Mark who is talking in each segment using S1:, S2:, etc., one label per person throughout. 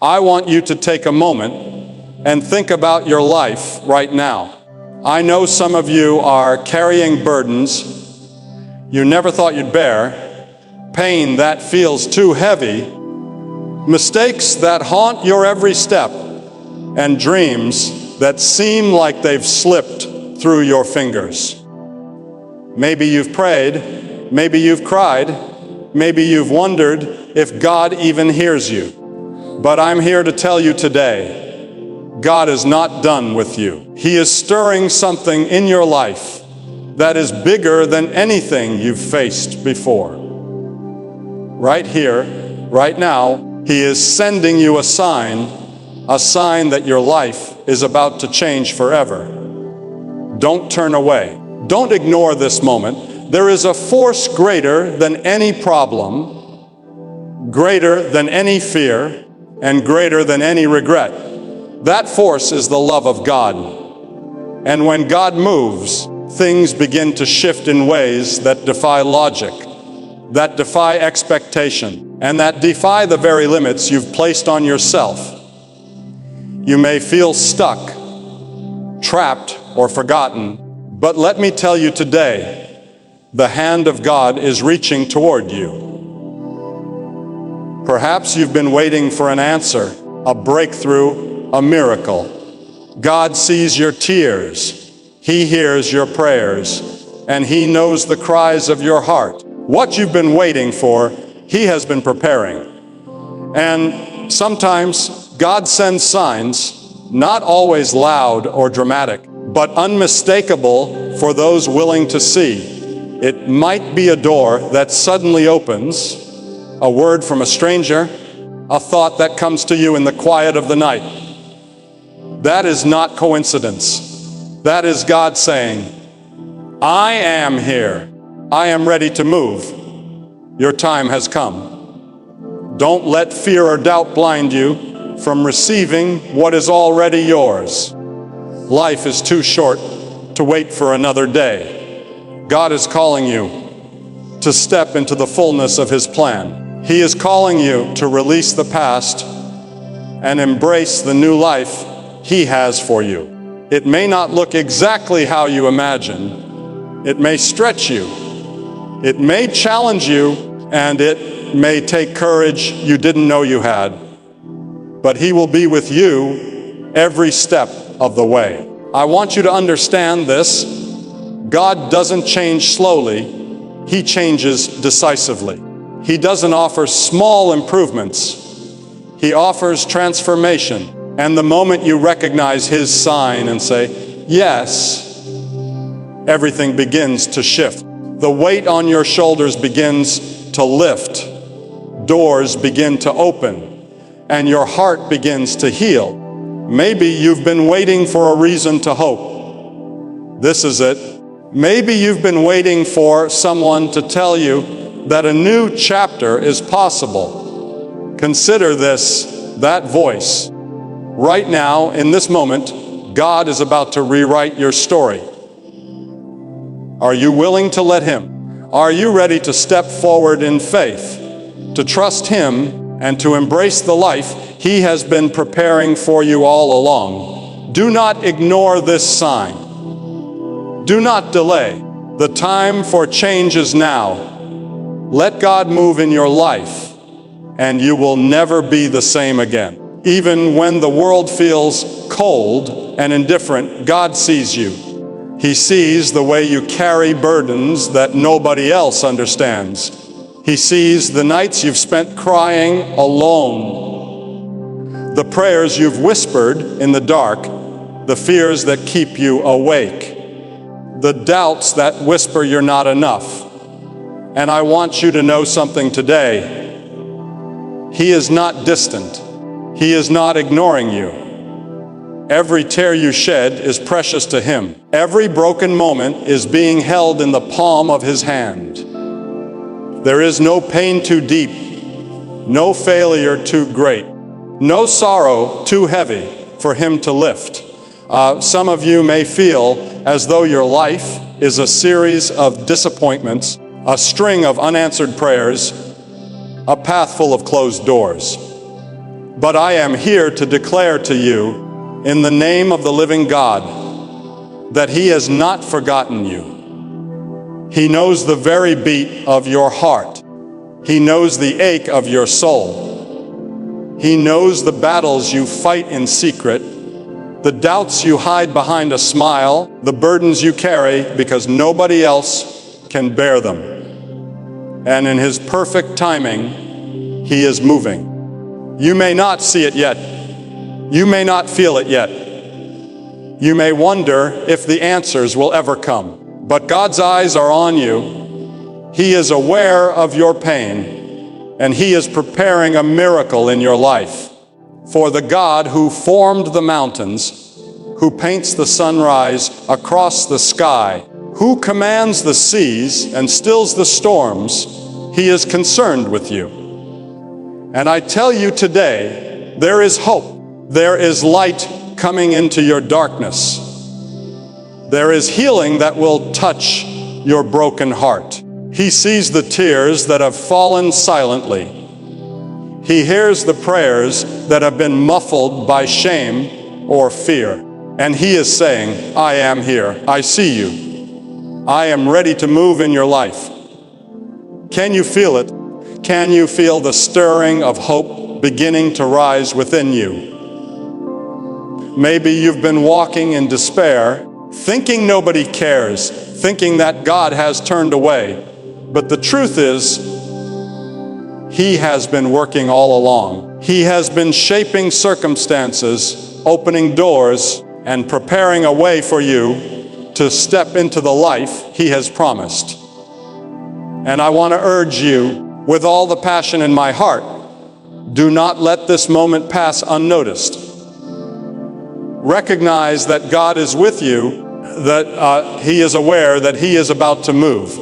S1: I want you to take a moment and think about your life right now. I know some of you are carrying burdens you never thought you'd bear, pain that feels too heavy, mistakes that haunt your every step, and dreams that seem like they've slipped through your fingers. Maybe you've prayed, maybe you've cried, maybe you've wondered if God even hears you. But I'm here to tell you today, God is not done with you. He is stirring something in your life that is bigger than anything you've faced before. Right here, right now, He is sending you a sign that your life is about to change forever. Don't turn away. Don't ignore this moment. There is a force greater than any problem, greater than any fear, and greater than any regret. That force is the love of God. And when God moves, things begin to shift in ways that defy logic, that defy expectation, and that defy the very limits you've placed on yourself. You may feel stuck, trapped, or forgotten, but let me tell you today, the hand of God is reaching toward you. Perhaps you've been waiting for an answer, a breakthrough, a miracle. God sees your tears. He hears your prayers, and He knows the cries of your heart. What you've been waiting for, He has been preparing. And sometimes God sends signs, not always loud or dramatic, but unmistakable for those willing to see. It might be a door that suddenly opens, a word from a stranger, a thought that comes to you in the quiet of the night. That is not coincidence. That is God saying, I am here. I am ready to move. Your time has come. Don't let fear or doubt blind you from receiving what is already yours. Life is too short to wait for another day. God is calling you to step into the fullness of His plan. He is calling you to release the past and embrace the new life He has for you. It may not look exactly how you imagine. It may stretch you. It may challenge you, and it may take courage you didn't know you had. But He will be with you every step of the way. I want you to understand this. God doesn't change slowly. He changes decisively. He doesn't offer small improvements. He offers transformation. And the moment you recognize His sign and say, yes, everything begins to shift. The weight on your shoulders begins to lift. Doors begin to open. And your heart begins to heal. Maybe you've been waiting for a reason to hope. This is it. Maybe you've been waiting for someone to tell you that a new chapter is possible. Consider this, that voice. Right now, in this moment, God is about to rewrite your story. Are you willing to let Him? Are you ready to step forward in faith, to trust Him, and to embrace the life He has been preparing for you all along? Do not ignore this sign. Do not delay. The time for change is now. Let God move in your life, and you will never be the same again. Even when the world feels cold and indifferent, God sees you. He sees the way you carry burdens that nobody else understands. He sees the nights you've spent crying alone, the prayers you've whispered in the dark, the fears that keep you awake, the doubts that whisper you're not enough. And I want you to know something today. He is not distant. He is not ignoring you. Every tear you shed is precious to Him. Every broken moment is being held in the palm of His hand. There is no pain too deep, no failure too great, no sorrow too heavy for Him to lift. Some of you may feel as though your life is a series of disappointments, a string of unanswered prayers, a path full of closed doors. But I am here to declare to you, in the name of the living God, that He has not forgotten you. He knows the very beat of your heart. He knows the ache of your soul. He knows the battles you fight in secret, the doubts you hide behind a smile, the burdens you carry because nobody else can bear them. And in His perfect timing, He is moving. You may not see it yet. You may not feel it yet. You may wonder if the answers will ever come. But God's eyes are on you. He is aware of your pain, and He is preparing a miracle in your life. For the God who formed the mountains, who paints the sunrise across the sky, who commands the seas and stills the storms, He is concerned with you. And I tell you today, there is hope. There is light coming into your darkness. There is healing that will touch your broken heart. He sees the tears that have fallen silently. He hears the prayers that have been muffled by shame or fear. And He is saying, I am here. I see you. I am ready to move in your life. Can you feel it? Can you feel the stirring of hope beginning to rise within you? Maybe you've been walking in despair, thinking nobody cares, thinking that God has turned away. But the truth is, He has been working all along. He has been shaping circumstances, opening doors, and preparing a way for you to step into the life He has promised. And I want to urge you, with all the passion in my heart, do not let this moment pass unnoticed. Recognize that God is with you, that He is aware that He is about to move.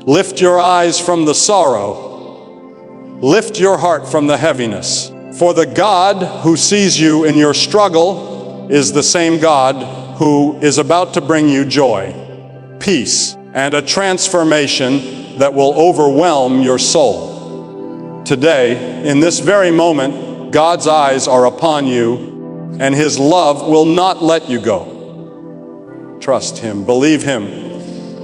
S1: Lift your eyes from the sorrow. Lift your heart from the heaviness. For the God who sees you in your struggle is the same God who is about to bring you joy, peace, and a transformation that will overwhelm your soul. Today, in this very moment, God's eyes are upon you, and His love will not let you go. Trust Him, believe Him.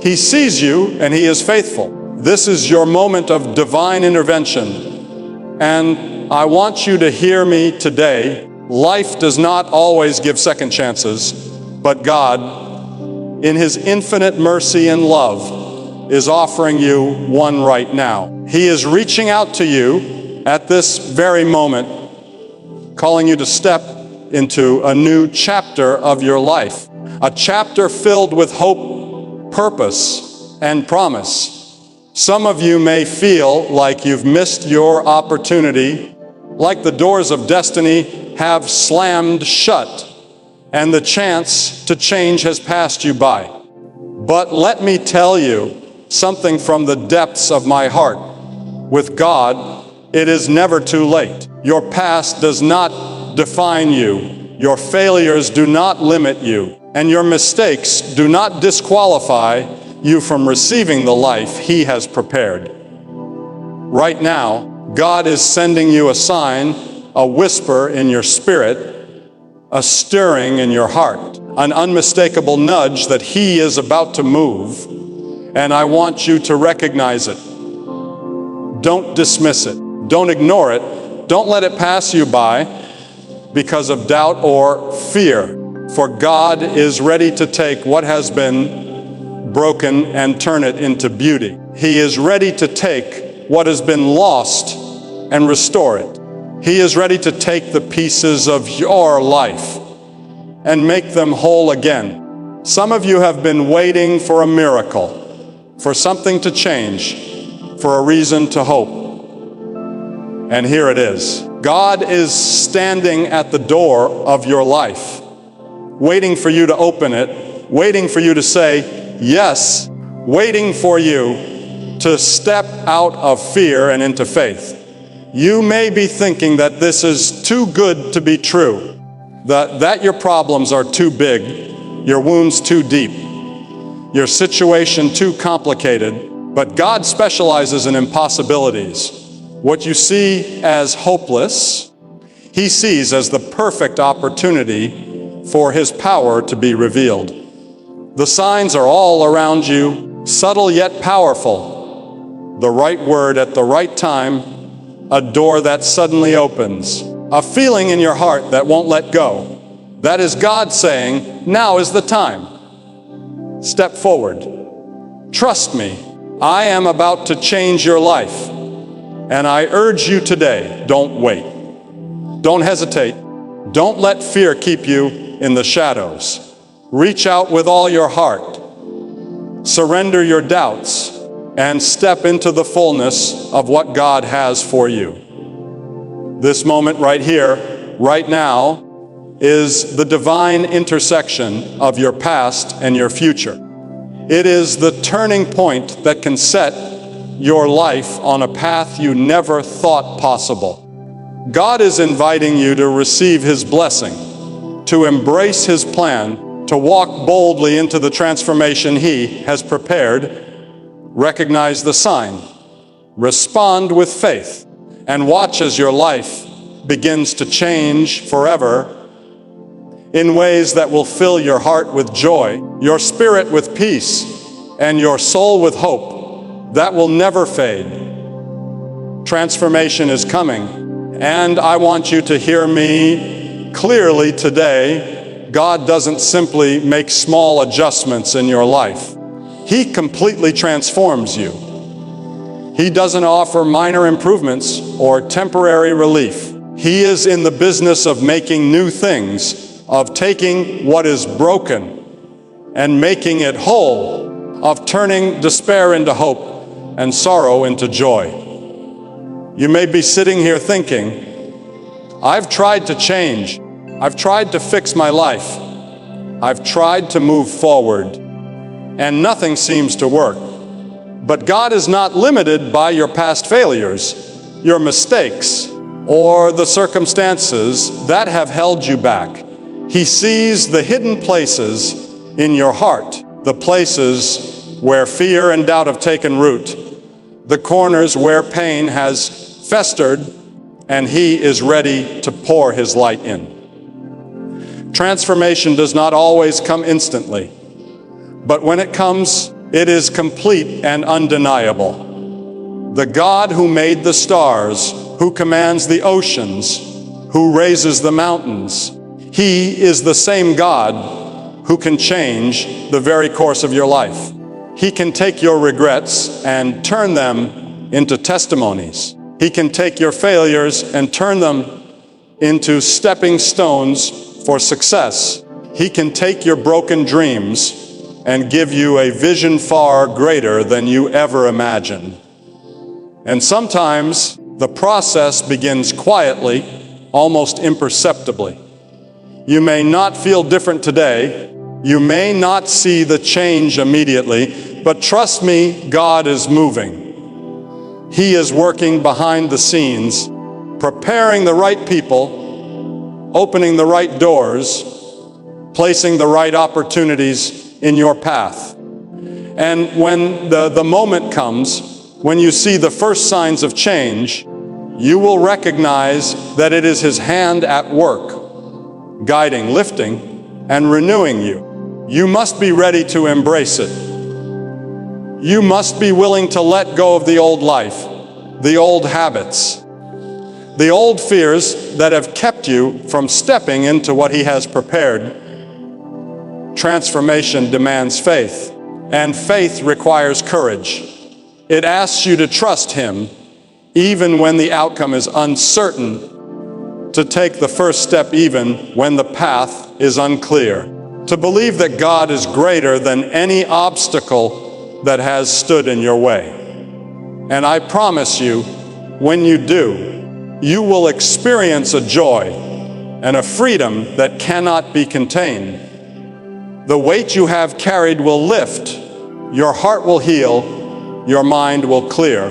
S1: He sees you, and He is faithful. This is your moment of divine intervention, and I want you to hear me today. Life does not always give second chances, but God, in His infinite mercy and love, is offering you one right now. He is reaching out to you at this very moment, calling you to step into a new chapter of your life, a chapter filled with hope, purpose, and promise. Some of you may feel like you've missed your opportunity, like the doors of destiny have slammed shut, and the chance to change has passed you by. But let me tell you something from the depths of my heart. With God, it is never too late. Your past does not define you. Your failures do not limit you. And your mistakes do not disqualify you from receiving the life He has prepared. Right now, God is sending you a sign, a whisper in your spirit, a stirring in your heart, an unmistakable nudge that He is about to move. And I want you to recognize it. Don't dismiss it. Don't ignore it. Don't let it pass you by because of doubt or fear. For God is ready to take what has been broken and turn it into beauty. He is ready to take what has been lost and restore it. He is ready to take the pieces of your life and make them whole again. Some of you have been waiting for a miracle, for something to change, for a reason to hope. And here it is. God is standing at the door of your life, waiting for you to open it, waiting for you to say yes, waiting for you to step out of fear and into faith. You may be thinking that this is too good to be true, that your problems are too big, your wounds too deep, your situation too complicated, but God specializes in impossibilities. What you see as hopeless, he sees as the perfect opportunity for his power to be revealed. The signs are all around you, subtle yet powerful. The right word at the right time, a door that suddenly opens, a feeling in your heart that won't let go. That is God saying, now is the time. Step forward. Trust me, I am about to change your life. And I urge you today, don't wait. Don't hesitate. Don't let fear keep you in the shadows. Reach out with all your heart. Surrender your doubts and step into the fullness of what God has for you. This moment right here, right now, is the divine intersection of your past and your future. It is the turning point that can set your life on a path you never thought possible. God is inviting you to receive His blessing, to embrace His plan, to walk boldly into the transformation He has prepared. Recognize the sign, respond with faith, and watch as your life begins to change forever in ways that will fill your heart with joy, your spirit with peace, and your soul with hope that will never fade. Transformation is coming, and I want you to hear me clearly today. God doesn't simply make small adjustments in your life. He completely transforms you. He doesn't offer minor improvements or temporary relief. He is in the business of making new things, of taking what is broken and making it whole, of turning despair into hope and sorrow into joy. You may be sitting here thinking, I've tried to change. I've tried to fix my life. I've tried to move forward, and nothing seems to work. But God is not limited by your past failures, your mistakes, or the circumstances that have held you back. He sees the hidden places in your heart, the places where fear and doubt have taken root, the corners where pain has festered, and He is ready to pour His light in. Transformation does not always come instantly, but when it comes, it is complete and undeniable. The God who made the stars, who commands the oceans, who raises the mountains, He is the same God who can change the very course of your life. He can take your regrets and turn them into testimonies. He can take your failures and turn them into stepping stones for success. He can take your broken dreams and give you a vision far greater than you ever imagined. And sometimes the process begins quietly, almost imperceptibly. You may not feel different today. You may not see the change immediately, but trust me, God is moving. He is working behind the scenes, preparing the right people, opening the right doors, placing the right opportunities in your path. And when the moment comes, when you see the first signs of change, you will recognize that it is His hand at work, guiding, lifting, and renewing you. You must be ready to embrace it. You must be willing to let go of the old life, the old habits, the old fears that have kept you from stepping into what He has prepared. Transformation demands faith, and faith requires courage. It asks you to trust Him, even when the outcome is uncertain, to take the first step even when the path is unclear, to believe that God is greater than any obstacle that has stood in your way. And I promise you, when you do, you will experience a joy and a freedom that cannot be contained. The weight you have carried will lift, your heart will heal, your mind will clear,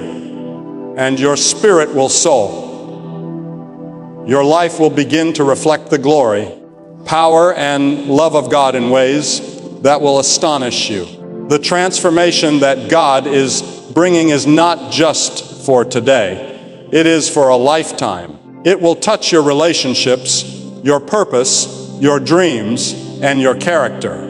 S1: and your spirit will soar. Your life will begin to reflect the glory, power, and love of God in ways that will astonish you. The transformation that God is bringing is not just for today. It is for a lifetime. It will touch your relationships, your purpose, your dreams, and your character.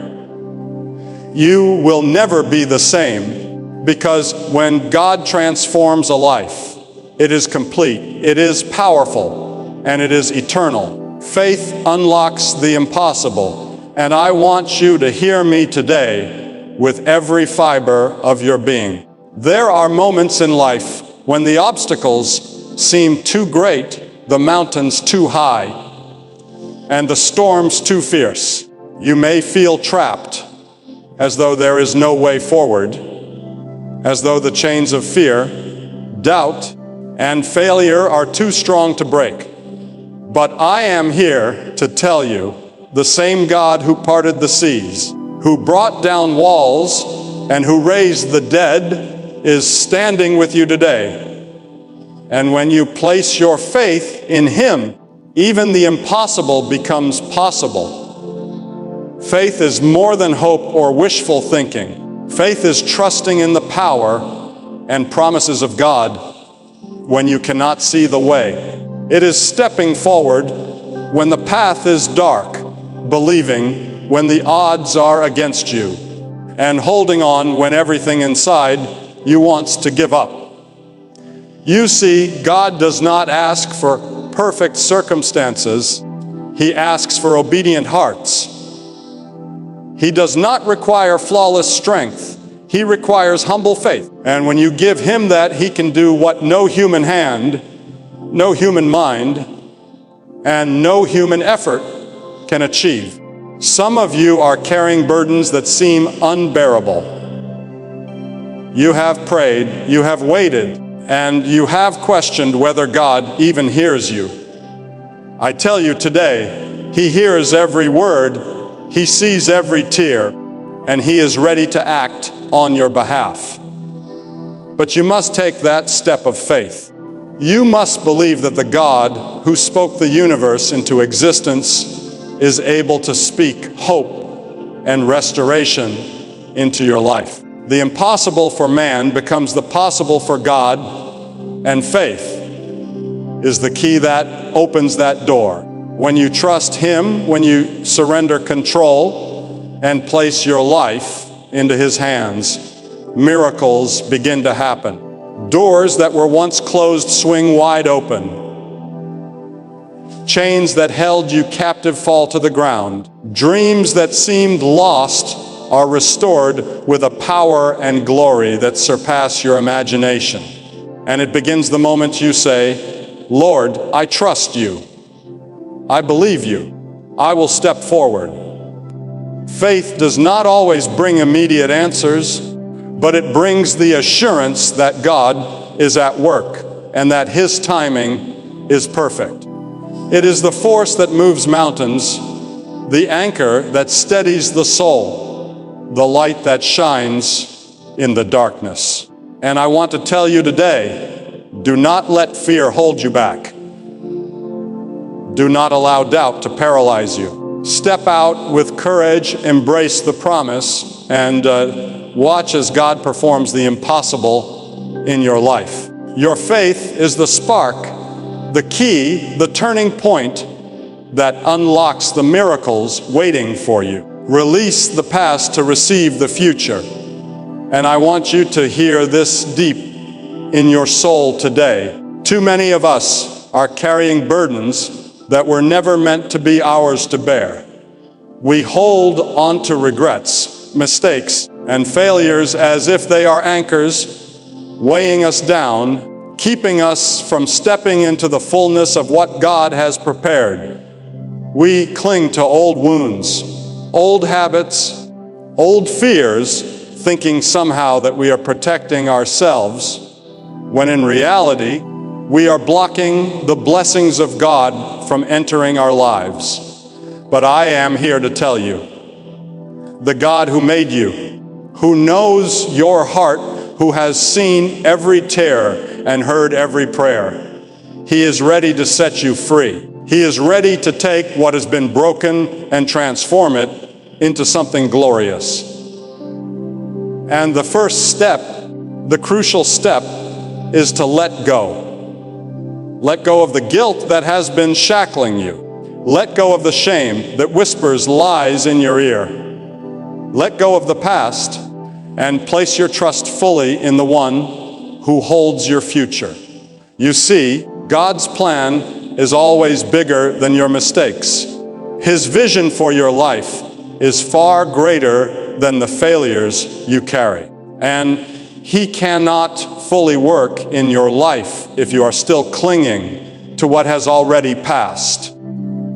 S1: You will never be the same, because when God transforms a life, it is complete, it is powerful, and it is eternal. Faith unlocks the impossible, and I want you to hear me today with every fiber of your being. There are moments in life when the obstacles seem too great, the mountains too high, and the storms too fierce. You may feel trapped, as though there is no way forward, as though the chains of fear, doubt, and failure are too strong to break. But I am here to tell you, the same God who parted the seas, who brought down walls, and who raised the dead, is standing with you today. And when you place your faith in Him, even the impossible becomes possible. Faith is more than hope or wishful thinking. Faith is trusting in the power and promises of God when you cannot see the way. It is stepping forward when the path is dark, believing when the odds are against you, and holding on when everything inside you wants to give up. You see, God does not ask for perfect circumstances. He asks for obedient hearts. He does not require flawless strength. He requires humble faith. And when you give Him that, He can do what no human hand, no human mind, and no human effort can achieve. Some of you are carrying burdens that seem unbearable. You have prayed, you have waited, and you have questioned whether God even hears you. I tell you today, He hears every word, He sees every tear, and He is ready to act on your behalf. But you must take that step of faith. You must believe that the God who spoke the universe into existence is able to speak hope and restoration into your life. The impossible for man becomes the possible for God, and faith is the key that opens that door. When you trust Him, when you surrender control and place your life into His hands, miracles begin to happen. Doors that were once closed swing wide open. Chains that held you captive fall to the ground. Dreams that seemed lost are restored with a power and glory that surpass your imagination. And it begins the moment you say, Lord, I trust you. I believe you. I will step forward. Faith does not always bring immediate answers, but it brings the assurance that God is at work and that His timing is perfect. It is the force that moves mountains, the anchor that steadies the soul, the light that shines in the darkness. And I want to tell you today, do not let fear hold you back. Do not allow doubt to paralyze you. Step out with courage, embrace the promise, and watch as God performs the impossible in your life. Your faith is the spark, the key, the turning point that unlocks the miracles waiting for you. Release the past to receive the future. And I want you to hear this deep in your soul today. Too many of us are carrying burdens that were never meant to be ours to bear. We hold on to regrets, mistakes, and failures as if they are anchors, weighing us down, keeping us from stepping into the fullness of what God has prepared. We cling to old wounds, old habits, old fears, thinking somehow that we are protecting ourselves, when in reality, we are blocking the blessings of God from entering our lives. But I am here to tell you, the God who made you, who knows your heart, who has seen every tear and heard every prayer, He is ready to set you free. He is ready to take what has been broken and transform it into something glorious. And the first step, the crucial step, is to let go. Let go of the guilt that has been shackling you. Let go of the shame that whispers lies in your ear. Let go of the past and place your trust fully in the one who holds your future. You see, God's plan is always bigger than your mistakes. His vision for your life is far greater than the failures you carry. And He cannot fully work in your life if you are still clinging to what has already passed.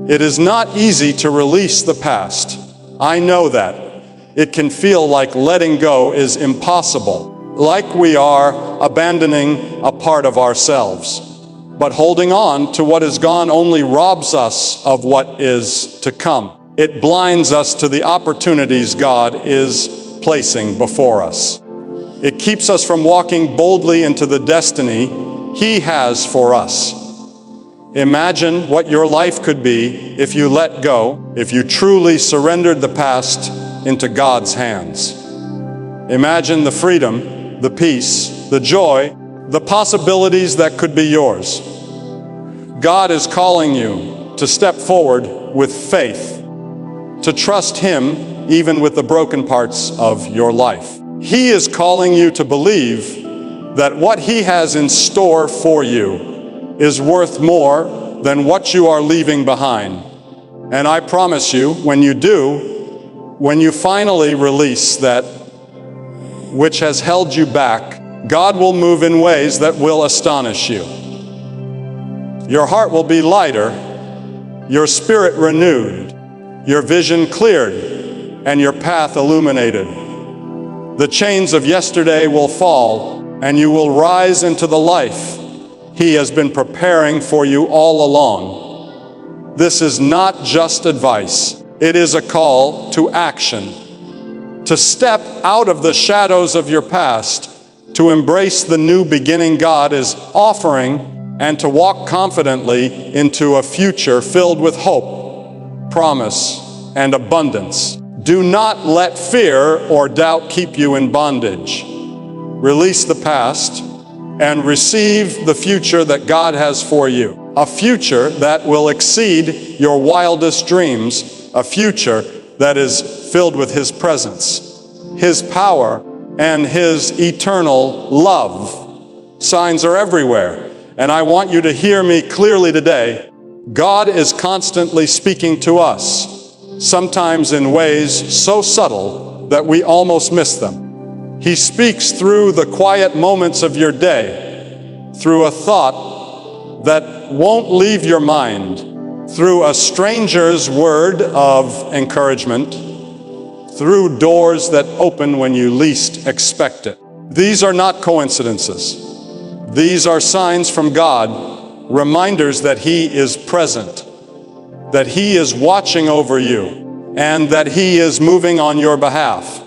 S1: It is not easy to release the past. I know that. It can feel like letting go is impossible, like we are abandoning a part of ourselves. But holding on to what is gone only robs us of what is to come. It blinds us to the opportunities God is placing before us. It keeps us from walking boldly into the destiny He has for us. Imagine what your life could be if you let go, if you truly surrendered the past into God's hands. Imagine the freedom, the peace, the joy, the possibilities that could be yours. God is calling you to step forward with faith, to trust Him even with the broken parts of your life. He is calling you to believe that what He has in store for you is worth more than what you are leaving behind. And I promise you, when you do, when you finally release that which has held you back, God will move in ways that will astonish you. Your heart will be lighter, your spirit renewed, your vision cleared, and your path illuminated. The chains of yesterday will fall, and you will rise into the life He has been preparing for you all along. This is not just advice. It is a call to action, to step out of the shadows of your past, to embrace the new beginning God is offering, and to walk confidently into a future filled with hope, promise, and abundance. Do not let fear or doubt keep you in bondage. Release the past and receive the future that God has for you. A future that will exceed your wildest dreams, a future that is filled with His presence, His power, and His eternal love. Signs are everywhere, and I want you to hear me clearly today. God is constantly speaking to us, sometimes in ways so subtle that we almost miss them. He speaks through the quiet moments of your day, through a thought that won't leave your mind, through a stranger's word of encouragement, through doors that open when you least expect it. These are not coincidences. These are signs from God, reminders that He is present, that He is watching over you, and that He is moving on your behalf.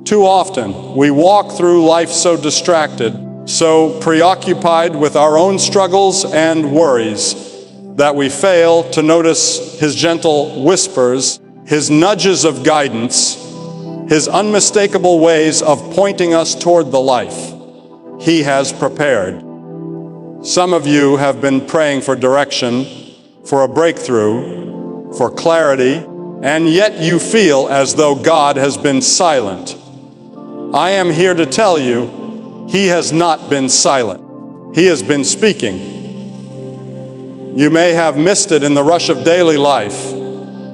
S1: Too often, we walk through life so distracted, so preoccupied with our own struggles and worries, that we fail to notice His gentle whispers, His nudges of guidance, His unmistakable ways of pointing us toward the life He has prepared. Some of you have been praying for direction, for a breakthrough, for clarity, and yet you feel as though God has been silent. I am here to tell you, He has not been silent. He has been speaking. You may have missed it in the rush of daily life,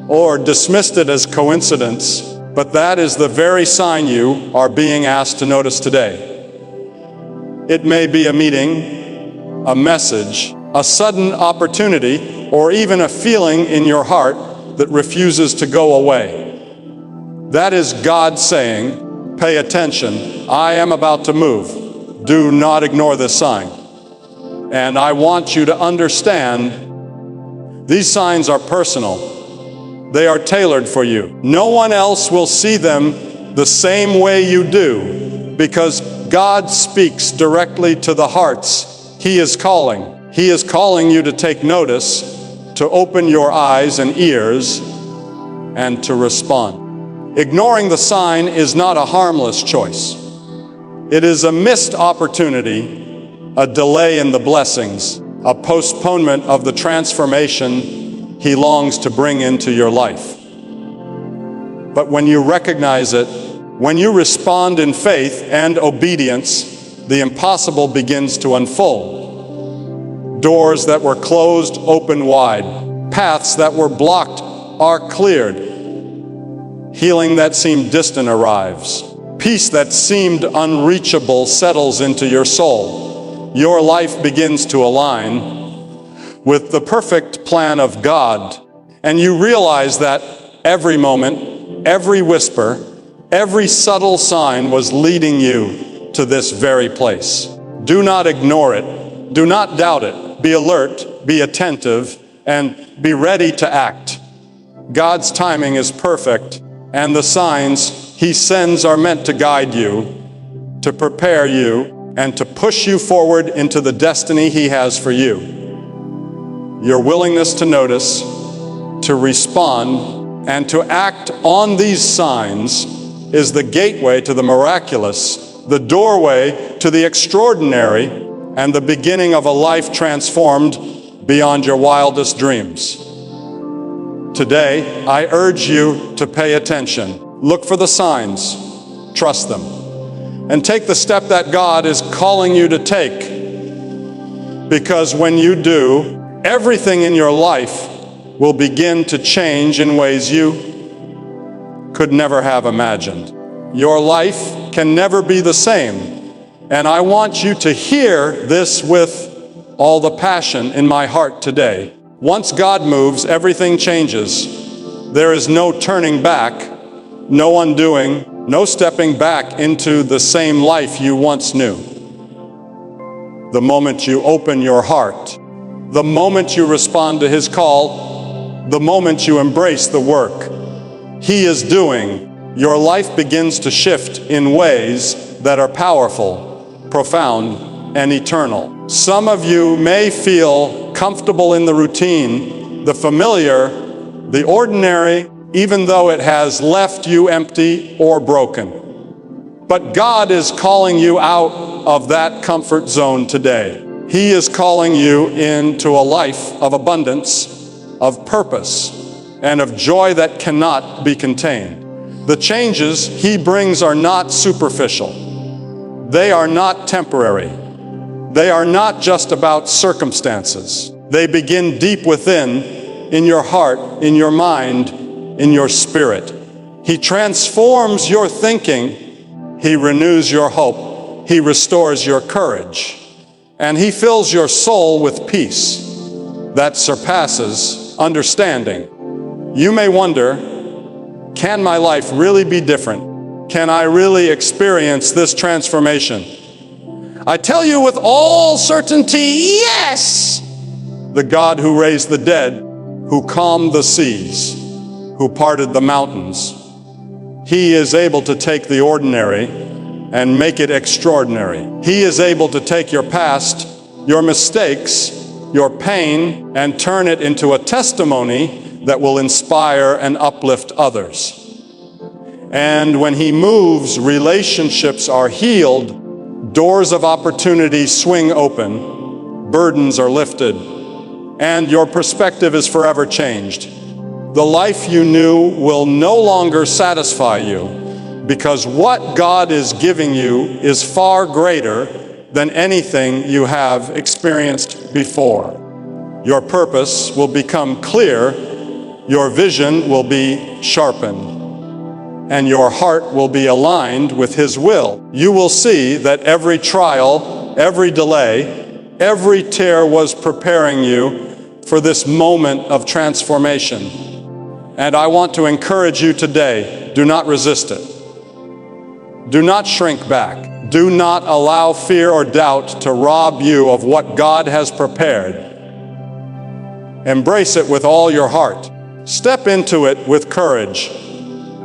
S1: or dismissed it as coincidence, but that is the very sign you are being asked to notice today. It may be a meeting, a message, a sudden opportunity, or even a feeling in your heart that refuses to go away. That is God saying, pay attention, I am about to move. Do not ignore this sign. And I want you to understand, these signs are personal. They are tailored for you. No one else will see them the same way you do, because God speaks directly to the hearts He is calling. He is calling you to take notice, to open your eyes and ears, and to respond. Ignoring the sign is not a harmless choice. It is a missed opportunity, a delay in the blessings, a postponement of the transformation He longs to bring into your life. But when you recognize it, when you respond in faith and obedience, the impossible begins to unfold. Doors that were closed open wide. Paths that were blocked are cleared. Healing that seemed distant arrives. Peace that seemed unreachable settles into your soul. Your life begins to align with the perfect plan of God, and you realize that every moment, every whisper, every subtle sign was leading you to this very place. Do not ignore it. Do not doubt it. Be alert, be attentive, and be ready to act. God's timing is perfect, and the signs He sends are meant to guide you, to prepare you, and to push you forward into the destiny He has for you. Your willingness to notice, to respond, and to act on these signs is the gateway to the miraculous, the doorway to the extraordinary, and the beginning of a life transformed beyond your wildest dreams. Today, I urge you to pay attention. Look for the signs, trust them, and take the step that God is calling you to take. Because when you do, everything in your life will begin to change in ways you could never have imagined. Your life can never be the same, and I want you to hear this with all the passion in my heart today. Once God moves, everything changes. There is no turning back, no undoing, no stepping back into the same life you once knew. The moment you open your heart, the moment you respond to His call, the moment you embrace the work He is doing, your life begins to shift in ways that are powerful, profound, and eternal. Some of you may feel comfortable in the routine, the familiar, the ordinary, even though it has left you empty or broken. But God is calling you out of that comfort zone today. He is calling you into a life of abundance, of purpose, and of joy that cannot be contained. The changes He brings are not superficial. They are not temporary. They are not just about circumstances. They begin deep within, in your heart, in your mind, in your spirit. He transforms your thinking. He renews your hope. He restores your courage. And He fills your soul with peace that surpasses understanding. You may wonder, can my life really be different? Can I really experience this transformation? I tell you with all certainty, yes! The God who raised the dead, who calmed the seas, who parted the mountains, He is able to take the ordinary and make it extraordinary. He is able to take your past, your mistakes, your pain, and turn it into a testimony that will inspire and uplift others. And when He moves, relationships are healed, doors of opportunity swing open, burdens are lifted, and your perspective is forever changed. The life you knew will no longer satisfy you, because what God is giving you is far greater than anything you have experienced before. Your purpose will become clear, your vision will be sharpened, and your heart will be aligned with His will. You will see that every trial, every delay, every tear was preparing you for this moment of transformation. And I want to encourage you today, do not resist it. Do not shrink back. Do not allow fear or doubt to rob you of what God has prepared. Embrace it with all your heart. Step into it with courage.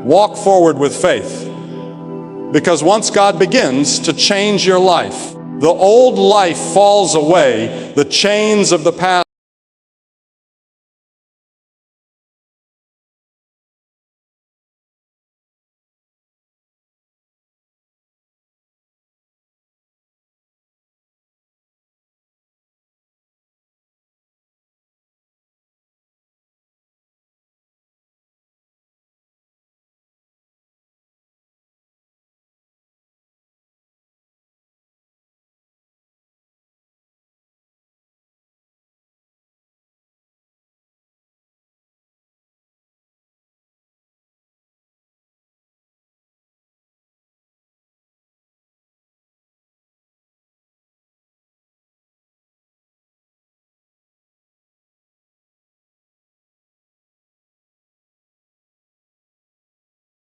S1: Walk forward with faith. Because once God begins to change your life, the old life falls away, the chains of the past